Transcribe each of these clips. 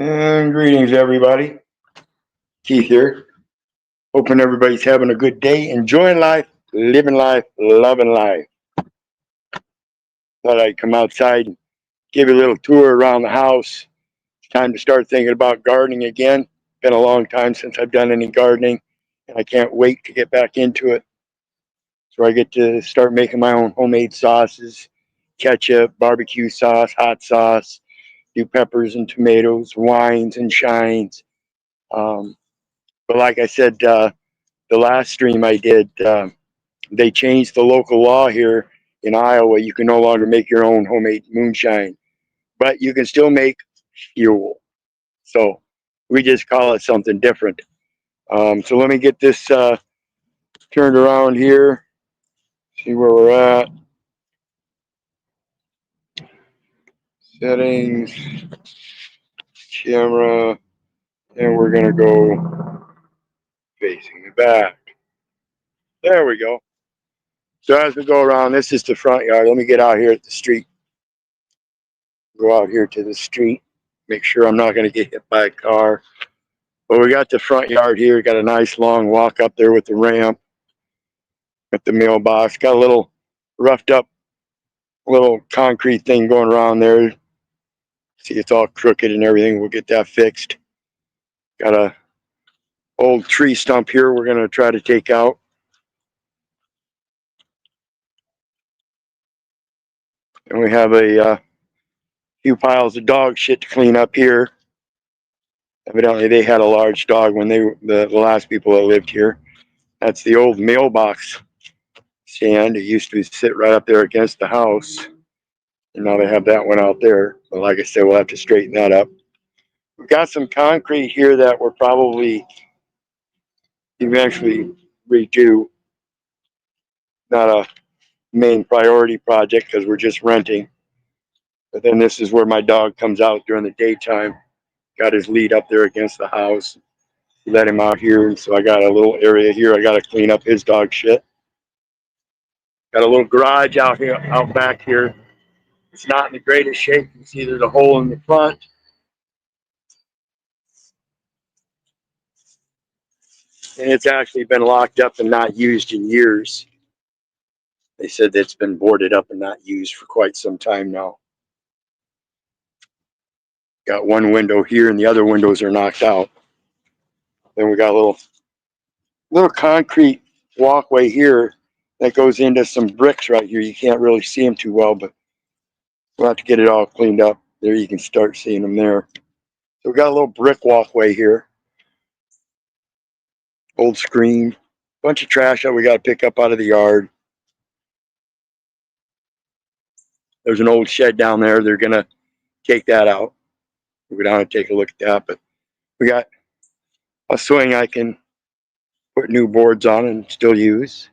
And greetings, everybody. Keith here. Hoping everybody's having a good day, enjoying life, living life, loving life. Thought I'd come outside and give you a little tour around the house. It's time to start thinking about gardening again. Been a long time since I've done any gardening, and I can't wait to get back into it. So I get to start making my own homemade sauces, ketchup, barbecue sauce, hot sauce, do peppers and tomatoes, wines and shines. Um, but like I said, the last stream I did, they changed the local law here in Iowa. You can no longer make your own homemade moonshine, but you can still make fuel. So we just call it something different. So let me get this turned around here, see where we're at. Settings, camera, and we're going to go facing the back. There we go. So as we go around, this is the front yard. Let me get out here at the street. Go out here to the street. Make sure I'm not going to get hit by a car. But we got the front yard here. Got a nice long walk up there with the ramp. Got the mailbox. Got a little roughed up little concrete thing going around there. See, it's all crooked and everything. We'll get that fixed. Got a old tree stump here we're going to try to take out. And we have a few piles of dog shit to clean up here. Evidently, they had a large dog when the last people that lived here. That's the old mailbox stand. It used to sit right up there against the house. And now they have that one out there. But like I said, we'll have to straighten that up. We've got some concrete here that we're probably eventually redo. Not a main priority project because we're just renting. But then this is where my dog comes out during the daytime. Got his lead up there against the house. Let him out here. And so I got a little area here. I got to clean up his dog shit. Got a little garage out here, out back here. It's not in the greatest shape. You can see there's a hole in the front. And it's actually been locked up and not used in years. They said that it's been boarded up and not used for quite some time now. Got one window here and the other windows are knocked out. Then we got a little concrete walkway here that goes into some bricks right here. You can't really see them too well, but we'll have to get it all cleaned up. There you can start seeing them there. So we got a little brick walkway here. Old screen. Bunch of trash that we got to pick up out of the yard. There's an old shed down there. They're going to take that out. We'll go down and take a look at that. But we got a swing I can put new boards on and still use.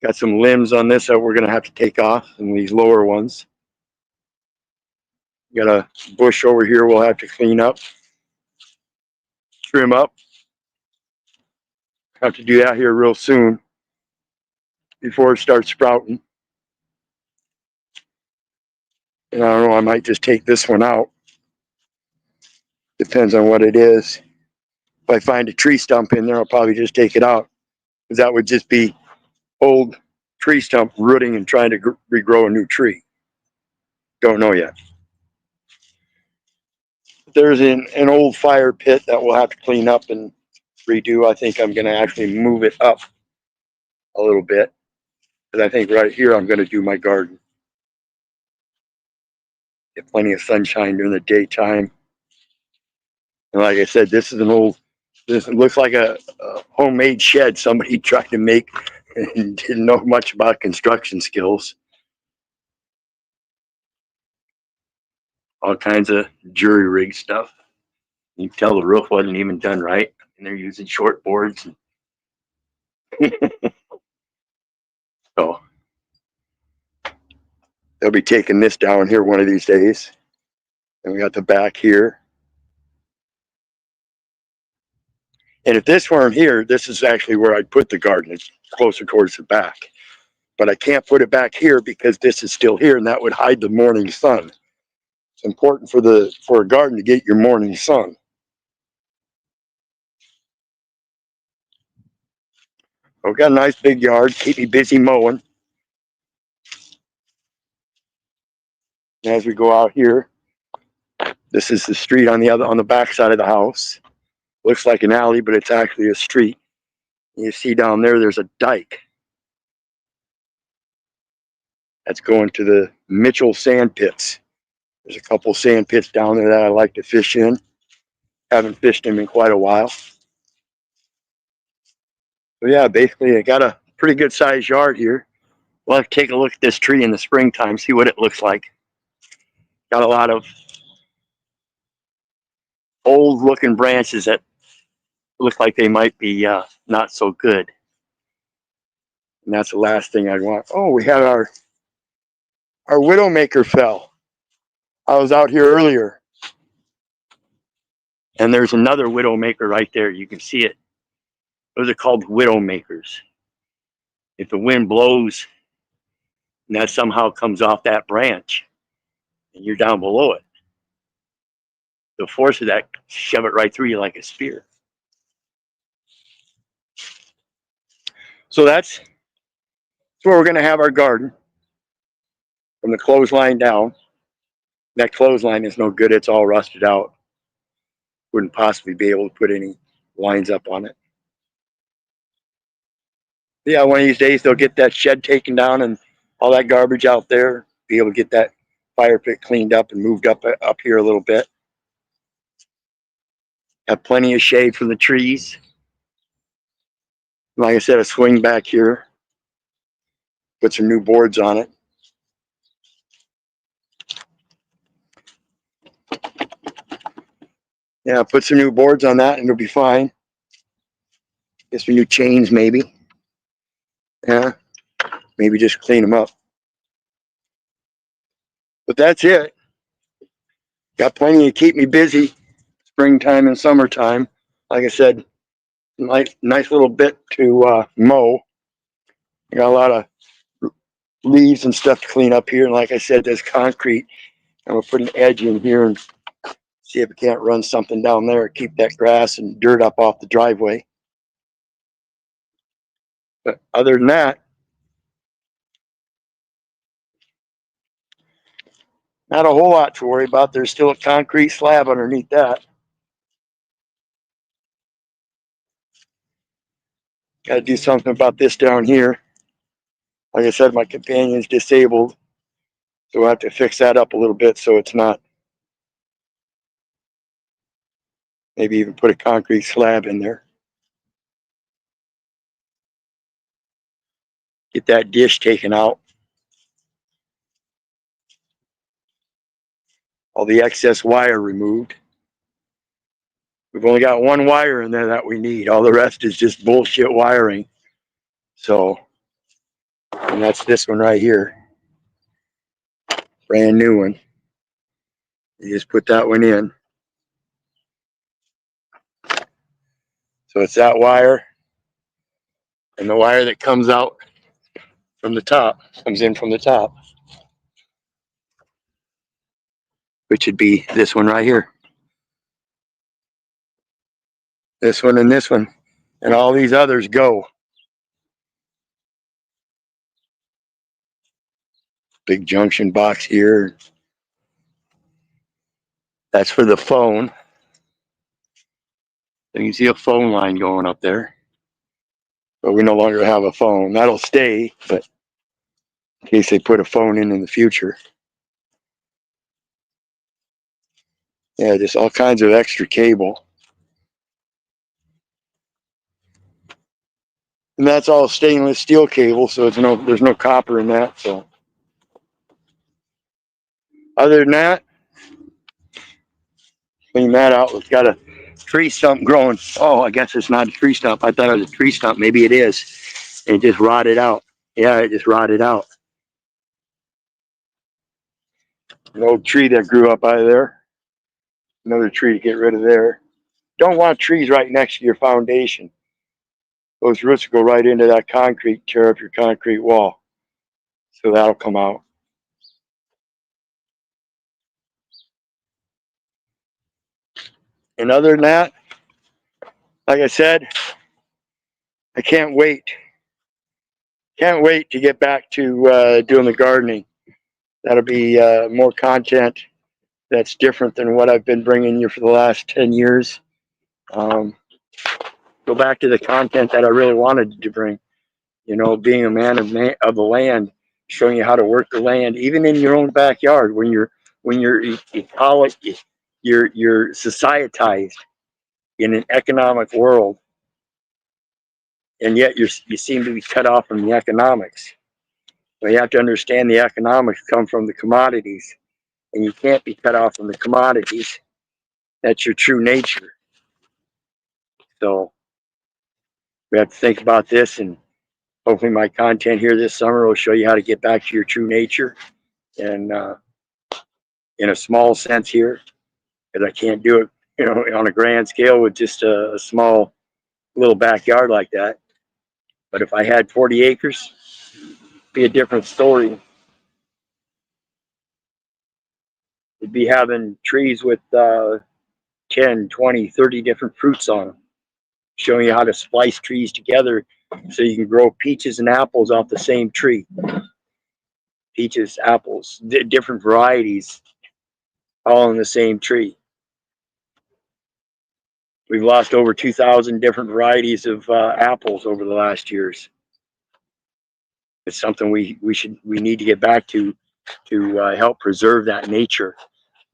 Got some limbs on this that we're going to have to take off, and these lower ones. Got a bush over here we'll have to clean up, trim up. Have to do that here real soon before it starts sprouting. And I don't know, I might just take this one out. Depends on what it is. If I find a tree stump in there, I'll probably just take it out. Because that would just be old tree stump rooting and trying to regrow a new tree. Don't know yet. There's an old fire pit that we'll have to clean up and redo. I think I'm going to actually move it up a little bit. Because I think right here I'm going to do my garden. Get plenty of sunshine during the daytime. And like I said, this looks like a homemade shed somebody tried to make and didn't know much about construction skills. All kinds of jury rig stuff. You can tell the roof wasn't even done right, and they're using short boards. So they'll be taking this down here one of these days. And we got the back here. And if this weren't here, this is actually where I'd put the garden. It's closer towards the back. But I can't put it back here because this is still here, and that would hide the morning sun. It's important for a garden to get your morning sun. I've got a nice big yard, keep me busy mowing. And as we go out here, this is the street on the back side of the house. Looks like an alley, but it's actually a street. You see down there, there's a dike. That's going to the Mitchell sand pits. There's a couple sand pits down there that I like to fish in. Haven't fished them in quite a while. So yeah, basically I got a pretty good sized yard here. We'll have to take a look at this tree in the springtime, see what it looks like. Got a lot of old looking branches that look like they might be not so good. And that's the last thing I'd want. Oh, we had our widowmaker fell. I was out here earlier. And there's another widowmaker right there. You can see it. Those are called widowmakers. If the wind blows and that somehow comes off that branch and you're down below it, the force of that shove it right through you like a spear. So that's where we're going to have our garden, from the clothesline down. That clothesline is no good. It's all rusted out. Wouldn't possibly be able to put any lines up on it. Yeah, one of these days they'll get that shed taken down and all that garbage out there, be able to get that fire pit cleaned up and moved up here a little bit. Have plenty of shade from the trees. Like I said, a swing back here. Put some new boards on it. Yeah, put some new boards on that and it'll be fine. Get some new chains maybe. Yeah, maybe just clean them up. But that's it. Got plenty to keep me busy springtime and summertime. Like I said, nice little bit to mow. Got a lot of leaves and stuff to clean up here. And like I said, there's concrete. I'm going to put an edge in here and see if we can't run something down there, keep that grass and dirt up off the driveway. But other than that, not a whole lot to worry about. There's still a concrete slab underneath that. Got to do something about this down here. Like I said, my companion's disabled, so we'll have to fix that up a little bit so it's not. Maybe even put a concrete slab in there. Get that dish taken out. All the excess wire removed. We've only got one wire in there that we need. All the rest is just bullshit wiring. So, and that's this one right here. Brand new one. You just put that one in. So it's that wire and the wire that comes out from the top, comes in from the top, which would be this one right here. This one and this one. And all these others go. Big junction box here. That's for the phone. You can see a phone line going up there. But we no longer have a phone. That'll stay, but in case they put a phone in the future. Yeah, just all kinds of extra cable. And that's all stainless steel cable, so there's no copper in that. So other than that, clean that out. We've got a tree stump growing. Oh, I guess it's not a tree stump. I thought it was a tree stump. Maybe it is. It just rotted out. Yeah, it just rotted out. An old tree that grew up out of there. Another tree to get rid of there. Don't want trees right next to your foundation. Those roots go right into that concrete, tear up your concrete wall. So that'll come out. And other than that, like I said, I can't wait. Can't wait to get back to doing the gardening. That'll be more content that's different than what I've been bringing you for the last 10 years. Go back to the content that I really wanted to bring. You know, being a man of the land, showing you how to work the land, even in your own backyard. When you're you're societized in an economic world, and yet you seem to be cut off from the economics. But you have to understand the economics come from the commodities, and you can't be cut off from the commodities. That's your true nature. So we have to think about this, and hopefully my content here this summer will show you how to get back to your true nature. And in a small sense here, because I can't do it, you know, on a grand scale with just a small little backyard like that. But if I had 40 acres, it'd be a different story. It'd be having trees with 10, 20, 30 different fruits on them, showing you how to splice trees together so you can grow peaches and apples off the same tree. Peaches, apples, different varieties, all in the same tree. We've lost over 2,000 different varieties of apples over the last years. It's something we need to get back to help preserve that nature,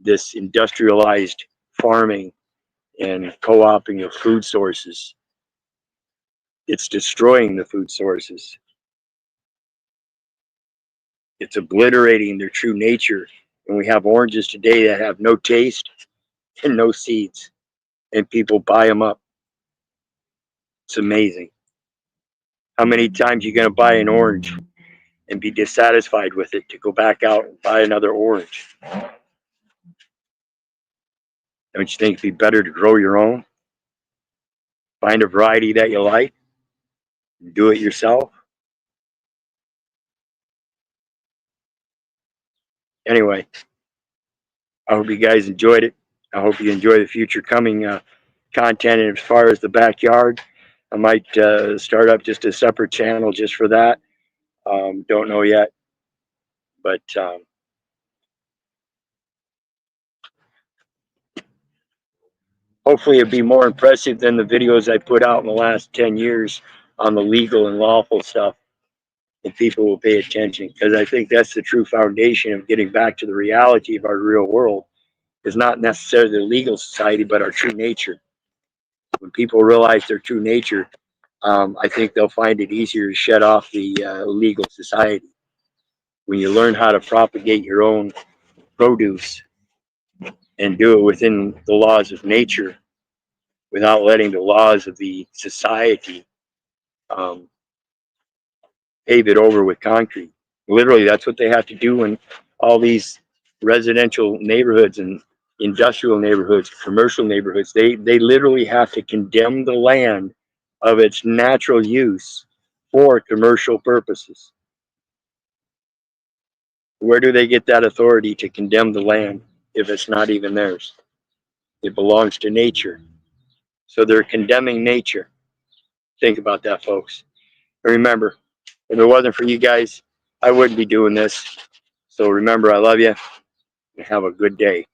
this industrialized farming and co-opting of food sources. It's destroying the food sources. It's obliterating their true nature. And we have oranges today that have no taste and no seeds, and people buy them up. It's amazing. How many times are you going to buy an orange and be dissatisfied with it to go back out and buy another orange? Don't you think it'd be better to grow your own? Find a variety that you like and do it yourself? Anyway, I hope you guys enjoyed it. I hope you enjoy the future coming content. And as far as the backyard, I might start up just a separate channel just for that. Don't know yet, but hopefully it'll be more impressive than the videos I put out in the last 10 years on the legal and lawful stuff. And people will pay attention, because I think that's the true foundation of getting back to the reality of our real world, is not necessarily the legal society, but our true nature. When people realize their true nature, I think they'll find it easier to shut off the legal society. When you learn how to propagate your own produce and do it within the laws of nature, without letting the laws of the society pave it over with concrete. Literally, that's what they have to do in all these residential neighborhoods and industrial neighborhoods, commercial neighborhoods. They literally have to condemn the land of its natural use for commercial purposes. Where do they get that authority to condemn the land if it's not even theirs? It belongs to nature. So they're condemning nature. Think about that, folks. And remember, if it wasn't for you guys, I wouldn't be doing this. So remember, I love you, and have a good day.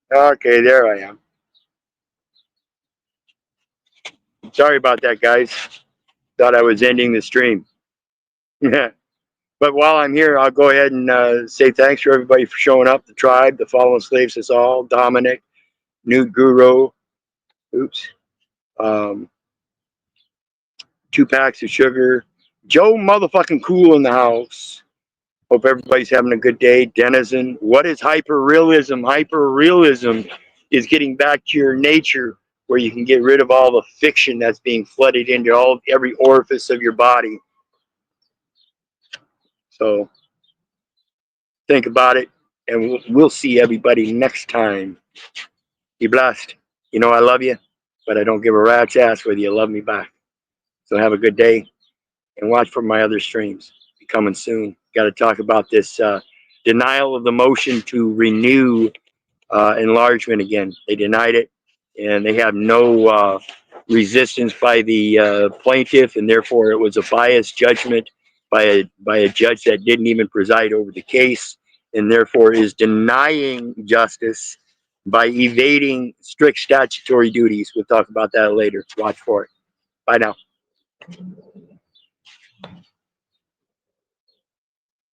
Okay, there I am. Sorry about that, guys. Thought I was ending the stream. Yeah. But while I'm here, I'll go ahead and say thanks for everybody for showing up. The tribe, the Fallen Slaves is all, Dominic, New Guru, oops, 2 packs of sugar. Joe motherfucking Cool in the house. Hope everybody's having a good day. Denizen, what is hyperrealism? Hyperrealism is getting back to your nature, where you can get rid of all the fiction that's being flooded into every orifice of your body. So think about it, and we'll see everybody next time. Be blessed. You know I love you, but I don't give a rat's ass whether you love me back. So have a good day, and watch for my other streams. Be coming soon. Got to talk about this denial of the motion to renew enlargement again. They denied it, and they have no resistance by the plaintiff, and therefore it was a biased judgment by a judge that didn't even preside over the case, and therefore is denying justice by evading strict statutory duties. We'll talk about that later. Watch for it. Bye now.